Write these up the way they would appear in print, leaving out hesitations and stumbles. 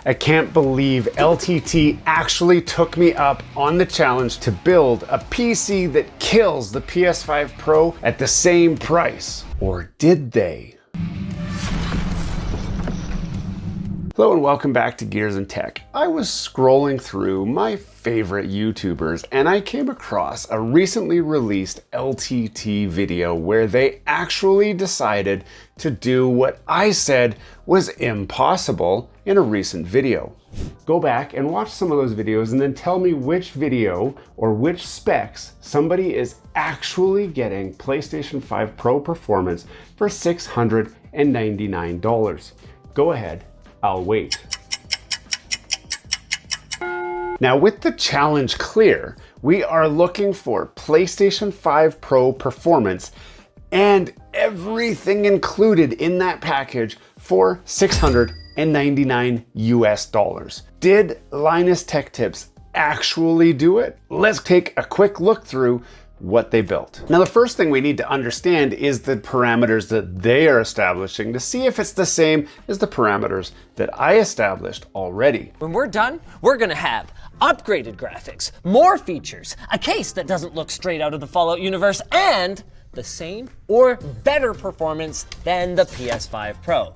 I can't believe LTT actually took me up on the challenge to build a PC that kills the PS5 Pro at the same price. Or did they? Hello and welcome back to Gears and Tech. I was scrolling through my favorite YouTubers and I came across a recently released LTT video where they actually decided to do what I said was impossible in a recent video. Go back and watch some of those videos and then tell me which video or which specs somebody is actually getting PlayStation 5 Pro performance for $699. Go ahead. I'll wait. Now with the challenge clear, we are looking for PlayStation 5 Pro performance and everything included in that package for $699 US. Did Linus Tech Tips actually do it? Let's take a quick look through what they built. Now, the first thing we need to understand is the parameters that they are establishing to see if it's the same as the parameters that I established already. When we're done, we're gonna have upgraded graphics, more features, a case that doesn't look straight out of the Fallout universe, and the same or better performance than the PS5 Pro.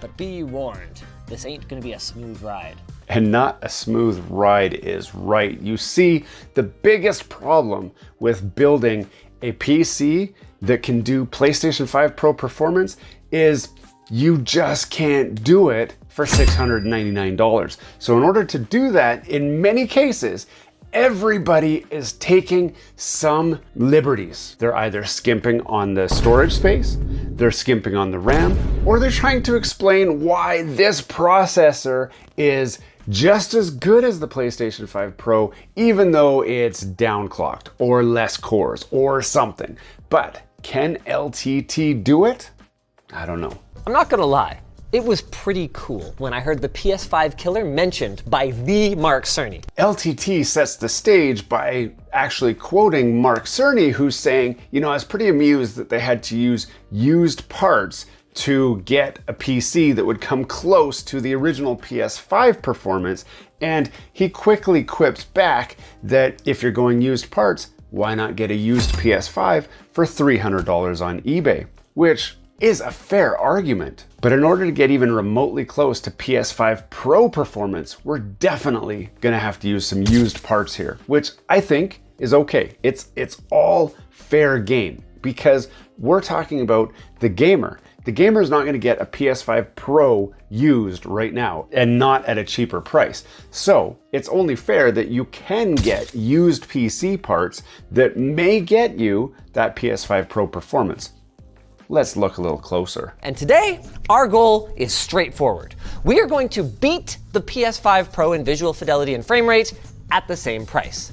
But be warned, this ain't gonna be a smooth ride. And not a smooth ride is right. You see, the biggest problem with building a PC that can do PlayStation 5 Pro performance is you just can't do it for $699. So in order to do that, in many cases, everybody is taking some liberties. They're either skimping on the storage space, they're skimping on the RAM, or they're trying to explain why this processor is just as good as the PlayStation 5 Pro, even though it's downclocked or less cores or something. But can LTT do it? I don't know. I'm not gonna lie, it was pretty cool when I heard the PS5 Killer mentioned by the Mark Cerny. LTT sets the stage by actually quoting Mark Cerny, who's saying, you know, I was pretty amused that they had to use used parts to get a PC that would come close to the original PS5 performance. And he quickly quips back that if you're going used parts, why not get a used PS5 for $300 on eBay? Which is a fair argument. But in order to get even remotely close to PS5 Pro performance, we're definitely gonna have to use some used parts here, which I think is okay. It's all fair game because we're talking about the gamer. The gamer is not going to get a PS5 Pro used right now and not at a cheaper price. So it's only fair that you can get used PC parts that may get you that PS5 Pro performance. Let's look a little closer. And today, our goal is straightforward. We are going to beat the PS5 Pro in visual fidelity and frame rate at the same price.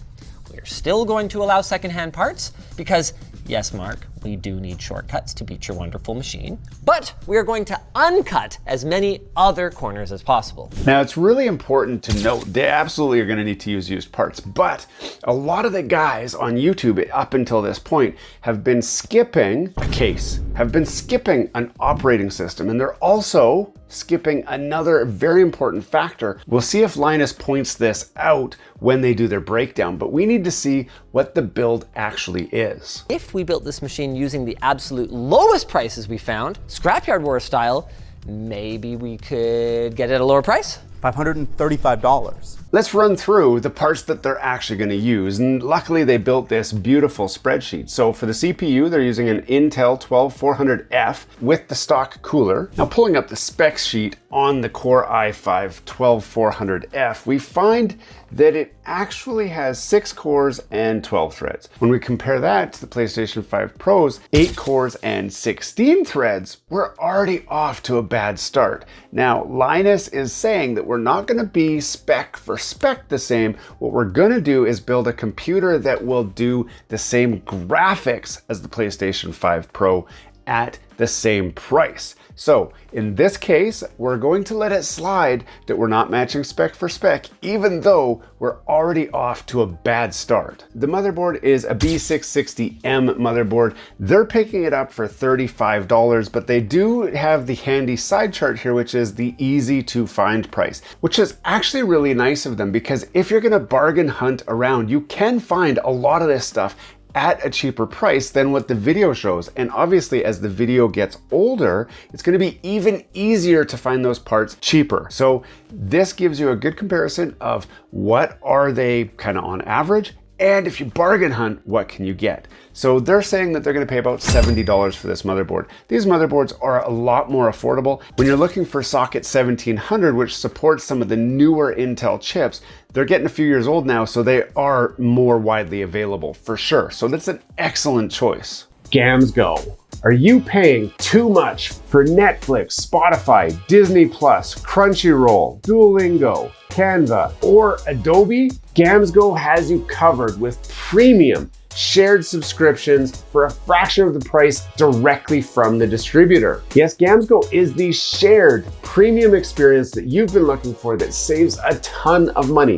We're still going to allow secondhand parts because, yes, Mark, we do need shortcuts to beat your wonderful machine, but we are going to uncut as many other corners as possible. Now, it's really important to note they absolutely are going to need to use used parts, but a lot of the guys on YouTube up until this point have been skipping a case, have been skipping an operating system, and they're also skipping another very important factor. We'll see if Linus points this out when they do their breakdown, but we need to see what the build actually is. If we built this machine using the absolute lowest prices we found, Scrapyard War style, maybe we could get it at a lower price? $535. Let's run through the parts that they're actually going to use, and luckily they built this beautiful spreadsheet. So for the CPU, they're using an Intel 12400F with the stock cooler. Now pulling up the specs sheet on the Core i5 12400F, we find that it actually has 6 cores and 12 threads. When we compare that to the PlayStation 5 Pro's 8 cores and 16 threads, we're already off to a bad start. Now, Linus is saying that we're not going to be spec for spec the same. What we're going to do is build a computer that will do the same graphics as the PlayStation 5 Pro at the same price. So in this case, we're going to let it slide that we're not matching spec for spec, even though we're already off to a bad start. The motherboard is a B660M motherboard. They're picking it up for $35, but they do have the handy side chart here, which is the easy to find price, which is actually really nice of them, because if you're gonna bargain hunt around, you can find a lot of this stuff at a cheaper price than what the video shows. And obviously, as the video gets older, it's going to be even easier to find those parts cheaper. So this gives you a good comparison of what are they kind of on average, and if you bargain hunt, what can you get? So they're saying that they're going to pay about $70 for this motherboard. These motherboards are a lot more affordable. When you're looking for socket 1700, which supports some of the newer Intel chips, they're getting a few years old now, so they are more widely available for sure. So that's an excellent choice. Gamso. Are you paying too much for Netflix, Spotify, Disney Plus, Crunchyroll, Duolingo, Canva, or Adobe? Gamso has you covered with premium shared subscriptions for a fraction of the price directly from the distributor. Yes, Gamso is the shared premium experience that you've been looking for that saves a ton of money.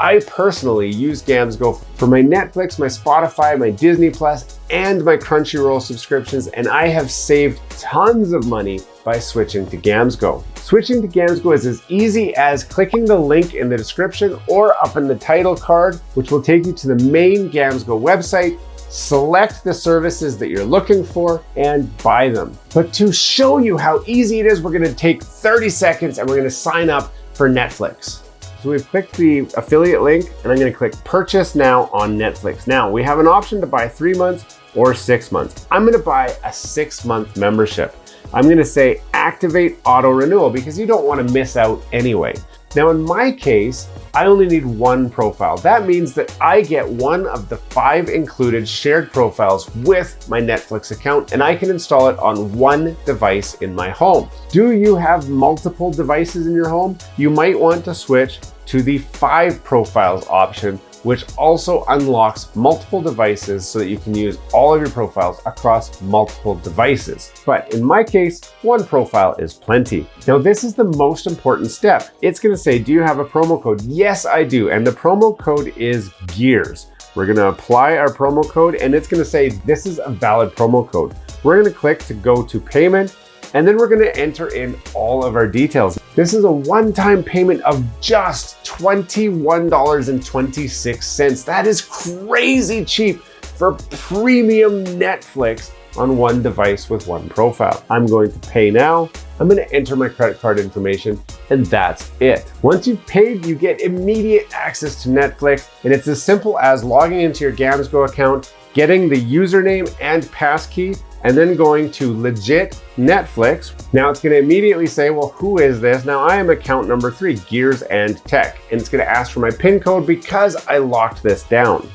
I personally use Gamso for my Netflix, my Spotify, my Disney Plus, and my Crunchyroll subscriptions, and I have saved tons of money by switching to Gamso. Switching to Gamso is as easy as clicking the link in the description or up in the title card, which will take you to the main Gamso website. Select the services that you're looking for and buy them. But to show you how easy it is, we're gonna take 30 seconds and we're gonna sign up for Netflix. So we've clicked the affiliate link and I'm gonna click purchase now on Netflix. Now we have an option to buy 3 months or 6 months. I'm gonna buy a 6-month membership. I'm gonna say activate auto renewal because you don't wanna miss out anyway. Now in my case, I only need one profile. That means that I get one of the 5 included shared profiles with my Netflix account, and I can install it on one device in my home. Do you have multiple devices in your home? You might want to switch to the 5 profiles option, which also unlocks multiple devices so that you can use all of your profiles across multiple devices. But in my case, one profile is plenty. Now, this is the most important step. It's gonna say, do you have a promo code? Yes, I do. And the promo code is GEARS. We're gonna apply our promo code and it's gonna say, this is a valid promo code. We're gonna click to go to payment, and then we're gonna enter in all of our details. This is a one-time payment of just $21.26. That is crazy cheap for premium Netflix on one device with one profile. I'm going to pay now. I'm gonna enter my credit card information, and that's it. Once you've paid, you get immediate access to Netflix, and it's as simple as logging into your Gamso account, getting the username and passkey, and then going to legit Netflix. Now it's gonna immediately say, well, who is this? Now I am account number 3, Gears and Tech, and it's gonna ask for my PIN code because I locked this down.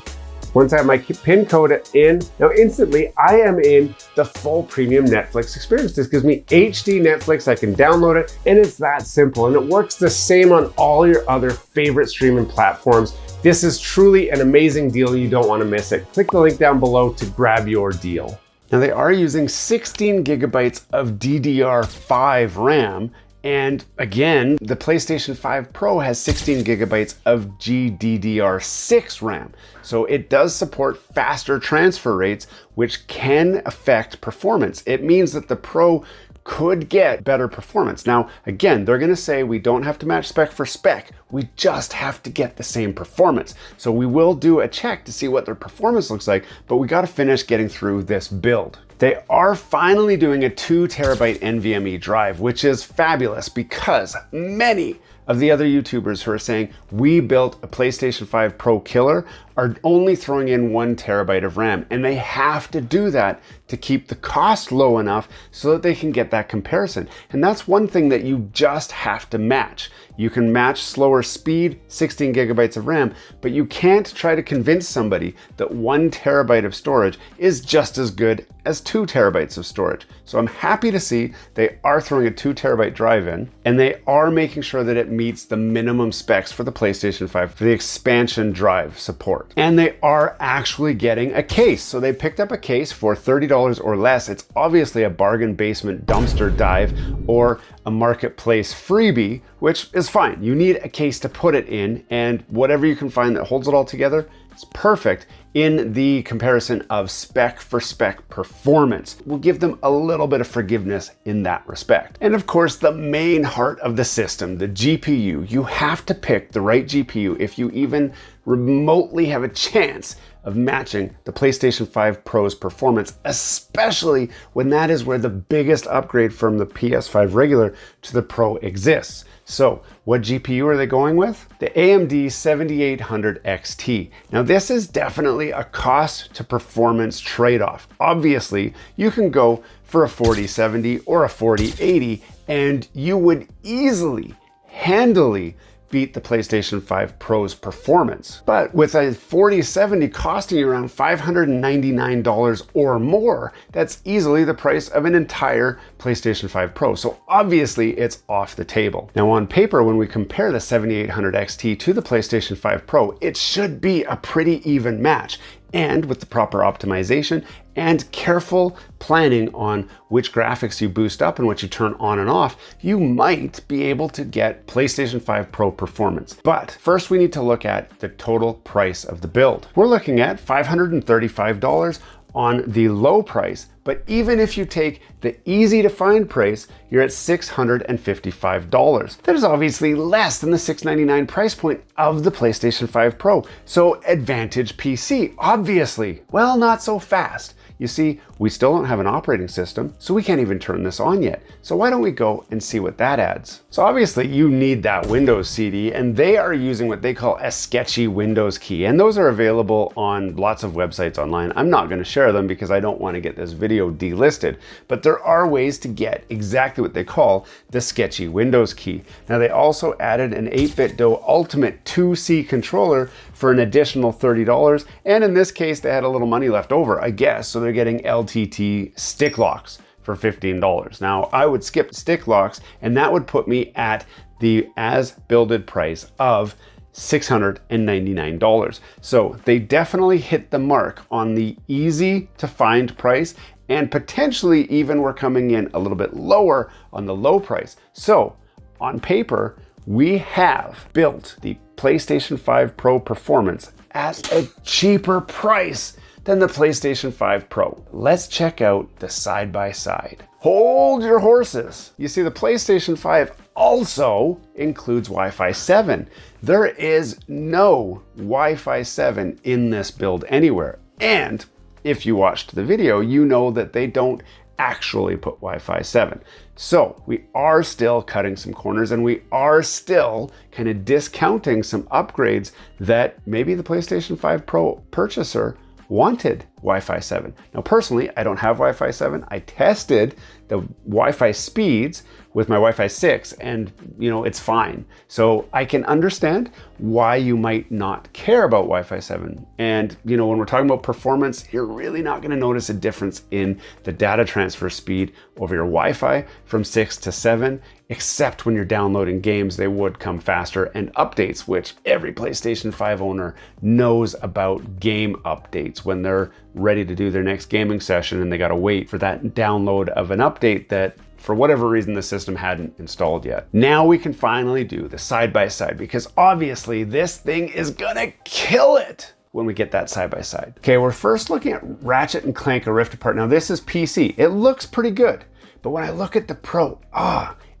Once I have my PIN code in, now instantly I am in the full premium Netflix experience. This gives me HD Netflix, I can download it, and it's that simple. And it works the same on all your other favorite streaming platforms. This is truly an amazing deal. You don't wanna miss it. Click the link down below to grab your deal. Now they are using 16 gigabytes of DDR5 RAM, and again, the PlayStation 5 Pro has 16 gigabytes of GDDR6 RAM. So it does support faster transfer rates, which can affect performance. It means that the Pro could get better performance. Now, again, they're gonna say we don't have to match spec for spec. We just have to get the same performance. So we will do a check to see what their performance looks like, but we gotta finish getting through this build. They are finally doing a 2 terabyte NVMe drive, which is fabulous because many of the other YouTubers who are saying we built a PlayStation 5 Pro Killer are only throwing in 1 terabyte of RAM, and they have to do that to keep the cost low enough so that they can get that comparison. And that's one thing that you just have to match. You can match slower speed, 16 gigabytes of RAM, but you can't try to convince somebody that 1 terabyte of storage is just as good as 2 terabytes of storage. So I'm happy to see they are throwing a 2 terabyte drive in, and they are making sure that it meets the minimum specs for the PlayStation 5 for the expansion drive support. port. And they are actually getting a case. So they picked up a case for $30 or less. It's obviously a bargain basement dumpster dive or a marketplace freebie, which is fine. You need a case to put it in, and whatever you can find that holds it all together, it's perfect in the comparison of spec for spec performance. We'll give them a little bit of forgiveness in that respect. And of course, the main heart of the system, the GPU, you have to pick the right GPU if you even remotely have a chance of matching the PlayStation 5 Pro's performance, especially when that is where the biggest upgrade from the PS5 regular to the Pro exists. So what GPU are they going with? The AMD 7800 XT. Now this is definitely a cost to performance trade-off. Obviously, you can go for a 4070 or a 4080 and you would easily, handily beat the PlayStation 5 Pro's performance. But with a 4070 costing you around $599 or more, that's easily the price of an entire PlayStation 5 Pro. So obviously it's off the table. Now on paper, when we compare the 7800 XT to the PlayStation 5 Pro, it should be a pretty even match. And with the proper optimization and careful planning on which graphics you boost up and what you turn on and off, you might be able to get PlayStation 5 Pro performance. But first we need to look at the total price of the build. We're looking at $535 on the low price, but even if you take the easy to find price, you're at $655. That is obviously less than the $699 price point of the PlayStation 5 Pro. So advantage PC, obviously. Well, not so fast. You see, we still don't have an operating system, so we can't even turn this on yet. So why don't we go and see what that adds? So obviously you need that Windows CD, and they are using what they call a sketchy Windows key. And those are available on lots of websites online. I'm not gonna share them because I don't wanna get this video delisted, but there are ways to get exactly what they call the sketchy Windows key. Now they also added an 8BitDo Ultimate 2C controller for an additional $30. And in this case, they had a little money left over, I guess. So they're getting LTT stick locks for $15. Now I would skip stick locks and that would put me at the as builded price of $699. So they definitely hit the mark on the easy to find price, and potentially even we're coming in a little bit lower on the low price. So on paper, we have built the PlayStation 5 Pro performance at a cheaper price than the PlayStation 5 Pro. Let's check out the side-by-side. Hold your horses. You see, the PlayStation 5 also includes Wi-Fi 7. There is no Wi-Fi 7 in this build anywhere. And if you watched the video, you know that they don't actually put Wi-Fi 7. So we are still cutting some corners, and we are still kind of discounting some upgrades that maybe the PlayStation 5 Pro purchaser wanted Wi-Fi 7. Now personally, I don't have Wi-Fi 7. I tested the Wi-Fi speeds with my Wi-Fi 6 and it's fine. So I can understand why you might not care about Wi-Fi 7. And when we're talking about performance, you're really not gonna notice a difference in the data transfer speed over your Wi-Fi from 6 to 7, except when you're downloading games, they would come faster, and updates, which every PlayStation 5 owner knows about game updates when they're ready to do their next gaming session and they gotta wait for that download of an update that for whatever reason the system hadn't installed yet. Now we can finally do the side-by-side, because obviously this thing is gonna kill it when we get that side-by-side. Okay, we're first looking at Ratchet and Clank: A Rift Apart. Now this is PC. It looks pretty good, but when I look at the Pro,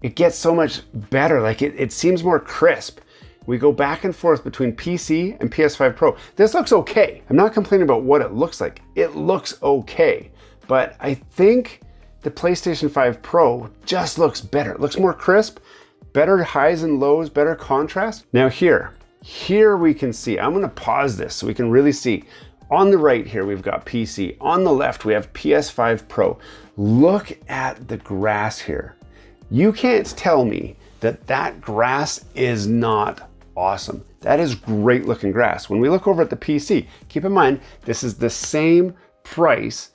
it gets so much better. Like it seems more crisp. We go back and forth between PC and PS5 Pro. This looks okay. I'm not complaining about what it looks like. It looks okay, but I think the PlayStation 5 Pro just looks better. It looks more crisp, better highs and lows, better contrast. Now here we can see, I'm gonna pause this so we can really see. On the right here, we've got PC. On the left, we have PS5 Pro. Look at the grass here. You can't tell me that that grass is not awesome. That is great looking grass. When we look over at the PC, keep in mind, this is the same price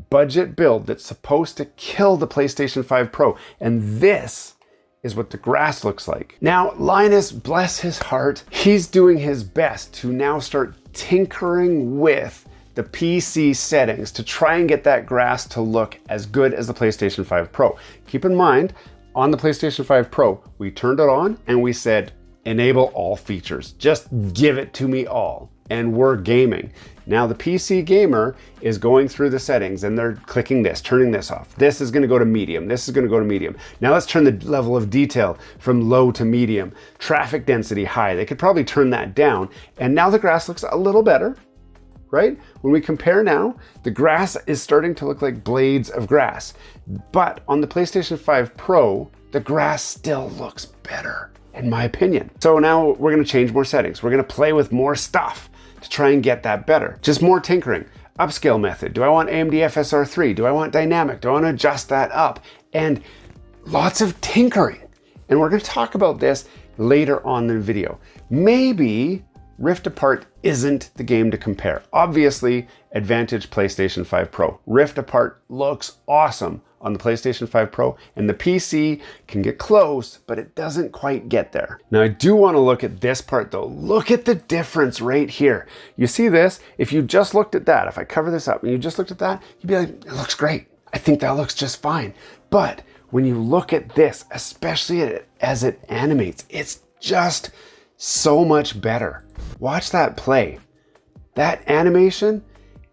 budget build that's supposed to kill the PlayStation 5 Pro. And this is what the grass looks like. Now, Linus, bless his heart, he's doing his best to now start tinkering with the PC settings to try and get that grass to look as good as the PlayStation 5 Pro. Keep in mind, on the PlayStation 5 Pro, we turned it on and we said, enable all features. Just give it to me all. And we're gaming. Now the PC gamer is going through the settings and they're clicking this, turning this off. This is gonna go to medium. This is gonna go to medium. Now let's turn the level of detail from low to medium. Traffic density high. They could probably turn that down. And now the grass looks a little better, right? When we compare now, the grass is starting to look like blades of grass. But on the PlayStation 5 Pro, the grass still looks better, in my opinion. So now we're gonna change more settings. We're gonna play with more stuff to try and get that better. Just more tinkering. Upscale method. Do I want AMD FSR 3? Do I want dynamic? Do I want to adjust that up? And lots of tinkering. And we're going to talk about this later on in the video. Maybe Rift Apart isn't the game to compare. Obviously, advantage PlayStation 5 Pro. Rift Apart looks awesome on the PlayStation 5 Pro, and the PC can get close, but it doesn't quite get there. Now, I do want to look at this part though. Look at the difference right here. You see this? If you just looked at that, if I cover this up and you just looked at that, you'd be like, it looks great. I think that looks just fine. But when you look at this, especially as it animates, it's just so much better. Watch that play. That animation,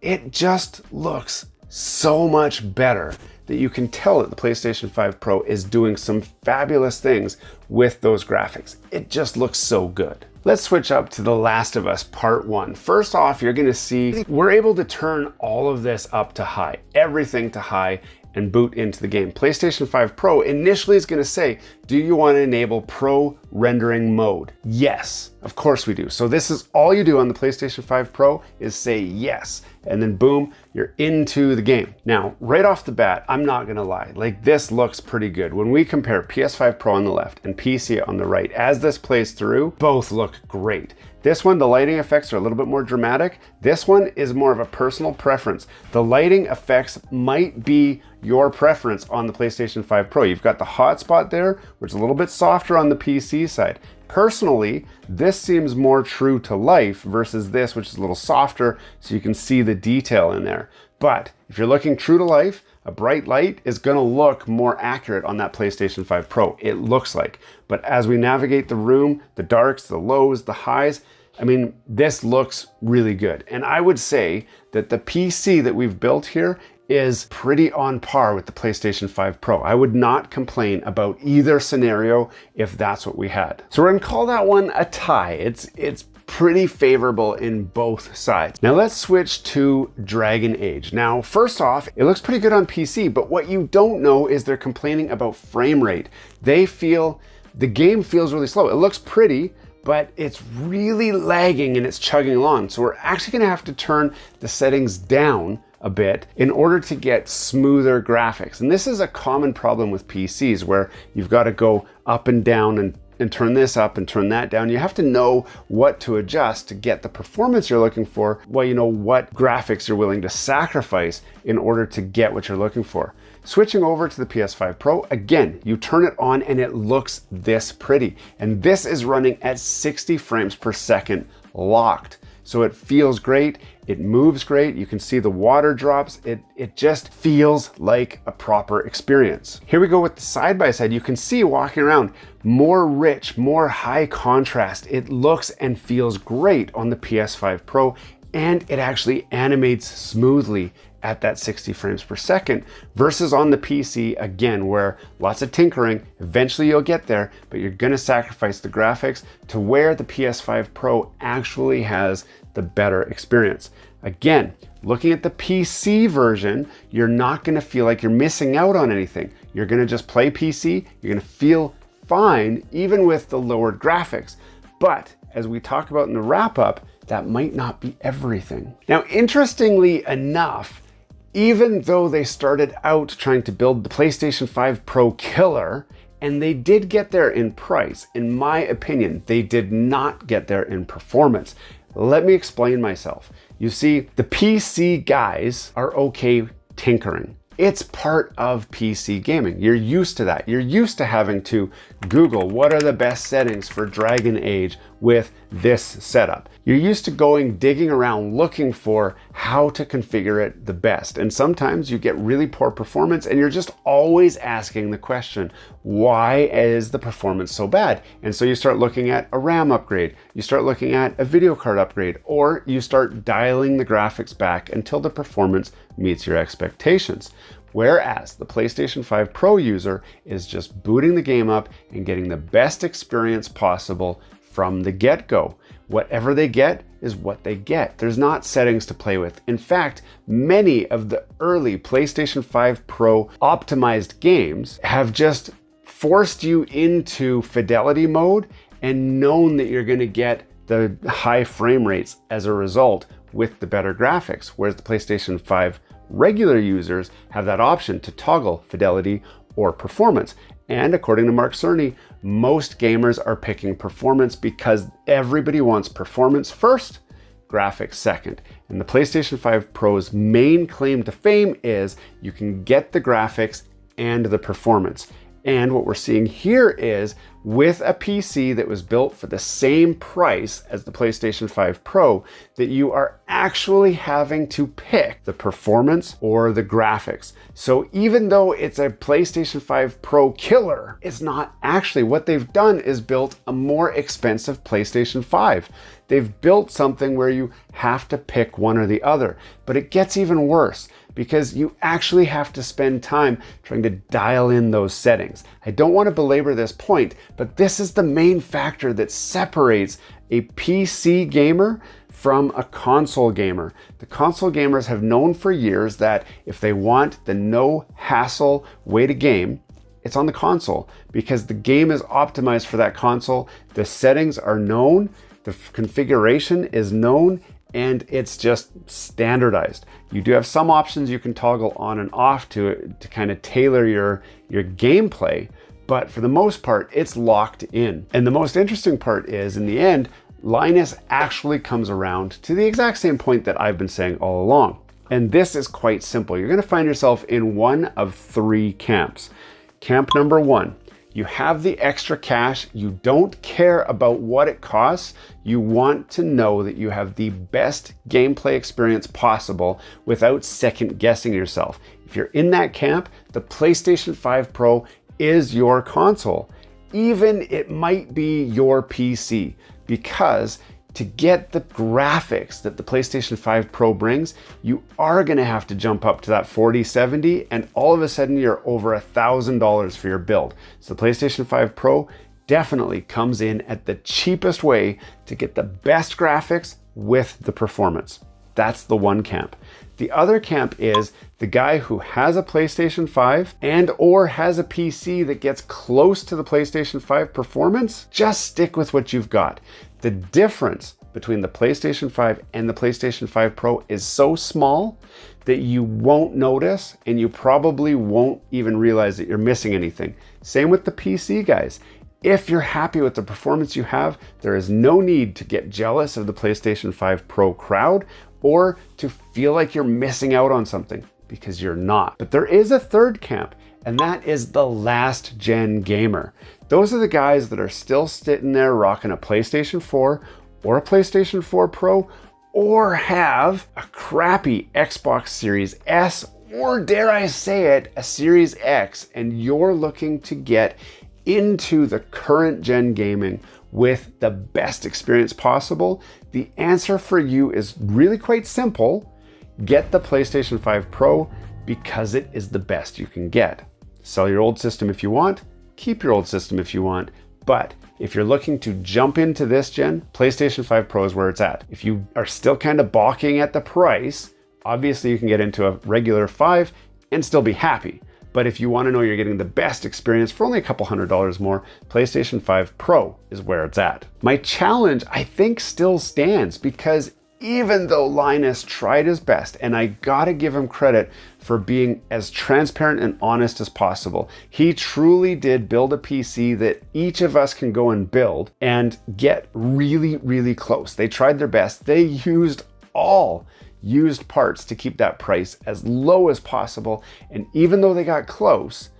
it just looks so much better that you can tell that the PlayStation 5 Pro is doing some fabulous things with those graphics. It just looks so good. Let's switch up to The Last of Us Part 1. First off, you're gonna see we're able to turn all of this up to high, everything to high, and boot into the game. PlayStation 5 Pro initially is gonna say, do you want to enable Pro rendering mode? Yes, of course we do. So this is all you do on the PlayStation 5 Pro is say yes, and then boom, you're into the game. Now, right off the bat, I'm not gonna lie, like this looks pretty good. When we compare PS5 Pro on the left and PC on the right, as this plays through, both look great. This one, the lighting effects are a little bit more dramatic. This one is more of a personal preference. The lighting effects might be your preference on the PlayStation 5 Pro. You've got the hotspot there, which is a little bit softer on the PC side. Personally, this seems more true to life versus this, which is a little softer, so you can see the detail in there. But if you're looking true to life, a bright light is gonna look more accurate on that PlayStation 5 Pro, it looks like. But as we navigate the room, the darks, the lows, the highs, I mean, this looks really good. And I would say that the PC that we've built here is pretty on par with the PlayStation 5 Pro. I would not complain about either scenario if that's what we had. So we're gonna call that one a tie. It's pretty favorable in both sides. Now let's switch to Dragon Age. Now, first off, it looks pretty good on PC, but what you don't know is they're complaining about frame rate. They feel the game feels really slow. It looks pretty, but it's really lagging and it's chugging along. So we're actually gonna have to turn the settings down a bit in order to get smoother graphics. And this is a common problem with PCs where you've got to go up and down and turn this up and turn that down. You have to know what to adjust to get the performance you're looking for, while you know what graphics you're willing to sacrifice in order to get what you're looking for. Switching over to the PS5 Pro, again, you turn it on and it looks this pretty. And this is running at 60 frames per second locked. So it feels great, it moves great, you can see the water drops, it just feels like a proper experience. Here we go with the side-by-side. You can see walking around, more rich, more high contrast. It looks and feels great on the PS5 Pro, and it actually animates smoothly at that 60 frames per second versus on the PC, again, where lots of tinkering, eventually you'll get there, but you're gonna sacrifice the graphics to where the PS5 Pro actually has the better experience. Again, looking at the PC version, you're not gonna feel like you're missing out on anything. You're gonna just play PC, you're gonna feel fine, even with the lowered graphics. But as we talk about in the wrap up, that might not be everything. Now, interestingly enough, even though they started out trying to build the PlayStation 5 Pro Killer, and they did get there in price, in my opinion, they did not get there in performance. Let me explain myself. You see, the PC guys are okay tinkering. It's part of PC gaming. You're used to that. You're used to having to Google what are the best settings for Dragon Age with this setup. You're used to digging around looking for how to configure it the best. And sometimes you get really poor performance and you're just always asking the question, why is the performance so bad? And so you start looking at a RAM upgrade, you start looking at a video card upgrade, or you start dialing the graphics back until the performance meets your expectations. Whereas the PlayStation 5 Pro user is just booting the game up and getting the best experience possible from the get-go. Whatever they get is what they get. There's not settings to play with. In fact, many of the early PlayStation 5 Pro optimized games have just forced you into fidelity mode and known that you're going to get the high frame rates as a result with the better graphics, whereas the PlayStation 5 regular users have that option to toggle fidelity or performance. And according to Mark Cerny, most gamers are picking performance because everybody wants performance first, graphics second. And the PlayStation 5 Pro's main claim to fame is you can get the graphics and the performance. And what we're seeing here is with a PC that was built for the same price as the PlayStation 5 Pro, that you are actually having to pick the performance or the graphics. So even though it's a PlayStation 5 Pro Killer, it's not actually. What they've done is built a more expensive PlayStation 5. They've built something where you have to pick one or the other. But it gets even worse, because you actually have to spend time trying to dial in those settings. I don't want to belabor this point, but this is the main factor that separates a PC gamer from a console gamer. The console gamers have known for years that if they want the no hassle way to game, it's on the console, because the game is optimized for that console. The settings are known, the configuration is known, and it's just standardized. You do have some options you can toggle on and off to kind of tailor your gameplay, but for the most part, it's locked in. And the most interesting part is, in the end, Linus actually comes around to the exact same point that I've been saying all along. And this is quite simple. You're gonna find yourself in one of three camps. Camp number one, you have the extra cash, you don't care about what it costs, you want to know that you have the best gameplay experience possible without second guessing yourself. If you're in that camp, the PlayStation 5 Pro is your console. Even it might be your PC, because to get the graphics that the PlayStation 5 Pro brings, you are gonna have to jump up to that 4070, and all of a sudden you're over $1,000 for your build. So the PlayStation 5 Pro definitely comes in at the cheapest way to get the best graphics with the performance. That's the one camp. The other camp is the guy who has a PlayStation 5 and or has a PC that gets close to the PlayStation 5 performance. Just stick with what you've got. The difference between the PlayStation 5 and the PlayStation 5 Pro is so small that you won't notice, and you probably won't even realize that you're missing anything. Same with the PC guys. If you're happy with the performance you have, there is no need to get jealous of the PlayStation 5 Pro crowd or to feel like you're missing out on something, because you're not. But there is a third camp, and that is the last gen gamer. Those are the guys that are still sitting there rocking a PlayStation 4 or a PlayStation 4 Pro, or have a crappy Xbox Series S, or dare I say it, a Series X, and you're looking to get into the current gen gaming with the best experience possible. The answer for you is really quite simple. Get the PlayStation 5 Pro, because it is the best you can get. Sell your old system if you want, keep your old system if you want, but if you're looking to jump into this gen, PlayStation 5 Pro is where it's at. If you are still kind of balking at the price, obviously you can get into a regular 5 and still be happy. But if you want to know you're getting the best experience for only a couple $100 more, PlayStation 5 Pro is where it's at. My challenge, I think, still stands, because even though Linus tried his best, and I gotta give him credit for being as transparent and honest as possible, he truly did build a PC that each of us can go and build and get really, really close. They tried their best. They used all used parts to keep that price as low as possible. And even though they got close,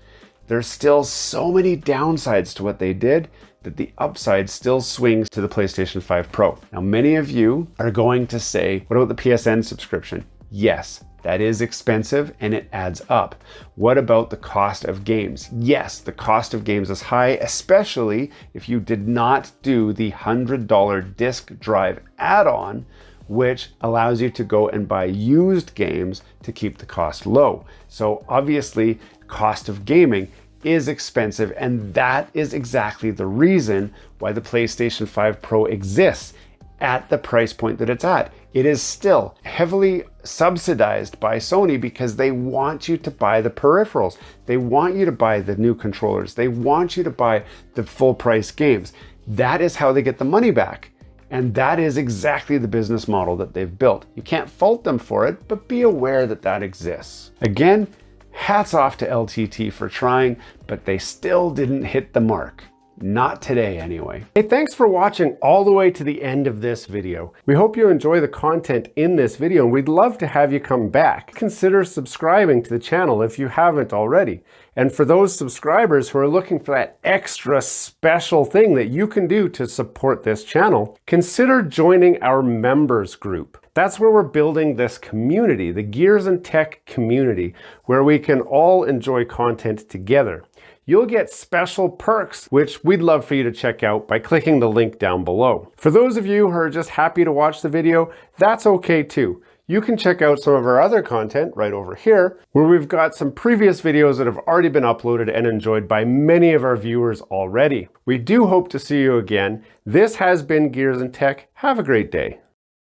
there's still so many downsides to what they did that the upside still swings to the PlayStation 5 Pro. Now, many of you are going to say, what about the PSN subscription? Yes, that is expensive and it adds up. What about the cost of games? Yes, the cost of games is high, especially if you did not do the $100 disk drive add-on, which allows you to go and buy used games to keep the cost low. So obviously, cost of gaming is expensive, and that is exactly the reason why the PlayStation 5 Pro exists at the price point that it's at. It is still heavily subsidized by Sony because they want you to buy the peripherals. They want you to buy the new controllers. They want you to buy the full price games. That is how they get the money back. And that is exactly the business model that they've built. You can't fault them for it, but be aware that that exists. Again, hats off to LTT for trying, but they still didn't hit the mark. Not today, anyway. Hey, thanks for watching all the way to the end of this video. We hope you enjoy the content in this video, and we'd love to have you come back. Consider subscribing to the channel if you haven't already. And for those subscribers who are looking for that extra special thing that you can do to support this channel, consider joining our members group. That's where we're building this community, the Gears and Tech community, where we can all enjoy content together. You'll get special perks, which we'd love for you to check out by clicking the link down below. For those of you who are just happy to watch the video, that's okay too. You can check out some of our other content right over here, where we've got some previous videos that have already been uploaded and enjoyed by many of our viewers already. We do hope to see you again. This has been Gears and Tech. Have a great day.